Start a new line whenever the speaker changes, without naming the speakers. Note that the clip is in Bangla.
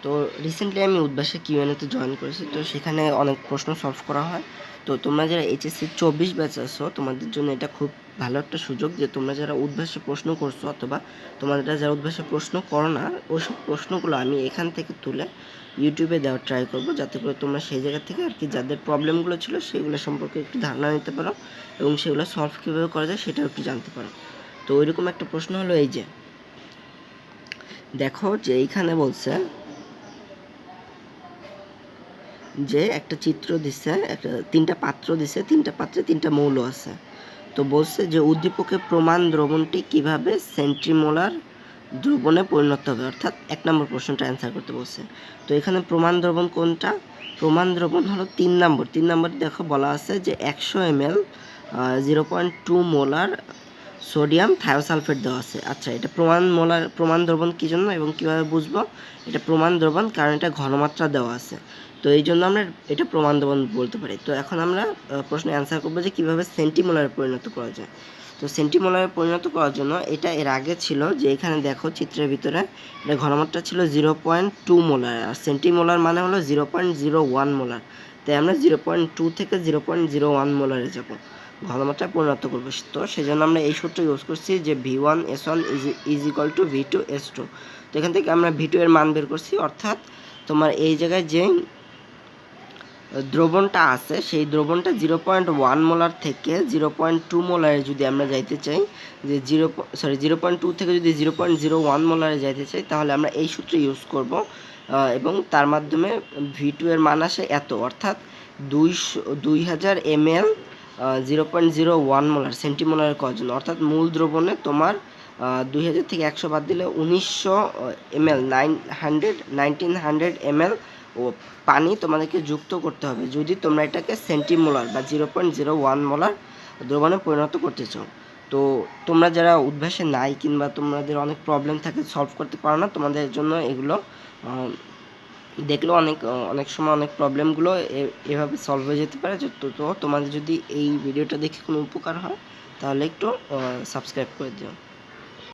তো রিসেন্টলি আমি উদ্ভাসে কিউএনএতে জয়েন করেছি, তো সেখানে অনেক প্রশ্ন সলভ করা হয়। তো তোমরা যারা এইচএসসি 24 ব্যাচ আছো, তোমাদের জন্য এটা খুব ভালো একটা সুযোগ যে তোমরা যারা উদ্ভাসে প্রশ্ন করছো অথবা তোমাদের যারা উদ্ভাসে প্রশ্ন করো না, ওইসব প্রশ্নগুলো আমি এখান থেকে তুলে ইউটিউবে দেওয়ার ট্রাই করবো, যাতে করে তোমরা সেই জায়গা থেকে আর কি যাদের প্রবলেমগুলো ছিল সেগুলো সম্পর্কে একটু ধারণা নিতে পারো এবং সেগুলো সলভ কীভাবে করা যায় সেটাও একটু জানতে পারো। তো ওইরকম একটা প্রশ্ন হলো এই যে দেখো যে এইখানে বলছে যে একটা চিত্র দিছে, একটা 3টা পাত্র দিছে, 3টা পাত্রে 3টা মৌল আছে। তো বলছে যে উদ্দীপকের প্রমাণ দ্রবণটি কিভাবে সেন্ট্রিমোলার দ্রবণে পরিণত হবে, অর্থাৎ 1 নম্বর প্রশ্নটা অ্যান্সার করতে বলছে। তো এখানে প্রমাণ দ্রবণ কোনটা? প্রমাণ দ্রবণ হলো 3 নম্বর। 3 নম্বর দেখো বলা আছে যে 100 ml 0.2 মোলার সোডিয়াম থায়োসালফেট দেওয়া আছে। আচ্ছা, এটা প্রমাণ দ্রবণ কী জন্য এবং কীভাবে বুঝবো? এটা প্রমাণ দ্রবণ কারণ এটা ঘনমাত্রা দেওয়া আছে, তো এই জন্য আমরা এটা প্রমাণ দ্রবণ বলতে পারি। তো এখন আমরা প্রশ্নে অ্যান্সার করবো যে কীভাবে সেন্টিমোলারে পরিণত করা যায়। তো সেন্টিমোলারে পরিণত করার জন্য এটা এর আগে ছিল যে এখানে দেখো চিত্রের ভিতরে এটা ঘনমাত্রা ছিল 0.2 মোলার, আর সেন্টিমোলার মানে হলো 0.01 মোলার। তাই আমরা 0.2 থেকে 0.01 মোলারে যাব, ঘনমাত্রায় পরিণত করবো। তো সেই জন্য আমরা এই সূত্র ইউজ করছি যে V1S1 is equal to V2S2। তো এখান থেকে আমরা V2 এর মান বের করছি, অর্থাৎ তোমার এই জায়গায় যে দ্রবণটা আছে সেই দ্রবণটা 0.1 মোলার থেকে 0.2 মোলারে যদি আমরা যাইতে চাই, যে 0.2 থেকে যদি 0.01 মোলারে যাইতে চাই, তাহলে আমরা এই সূত্র ইউজ করব এবং তার মাধ্যমে V2 এর মান আসে এত, অর্থাৎ 2000 ml 0.01 মোলার সেন্টিমোলারে করার জন্য, অর্থাৎ মূল দ্রবণে তোমার 2000 থেকে 100 বাদ দিলে 1900 ml 1900 ml ও পানি তোমাদেরকে যুক্ত করতে হবে যদি তোমরা এটাকে সেন্টিমোলার বা 0.01 মোলার দ্রবণে পরিণত করতে চাও। তো তোমরা যারা উদ্ভাসে নাই কিংবা তোমাদের অনেক প্রবলেম থাকে, সলভ করতে পারো না, তোমাদের জন্য এগুলো দেখলেও অনেক সময় অনেক প্রবলেমগুলো এভাবে সলভ হয়ে যেতে পারে। তো তোমাদের যদি এই ভিডিওটা দেখে কোনো উপকার হয় তাহলে একটু সাবস্ক্রাইব করে দিও।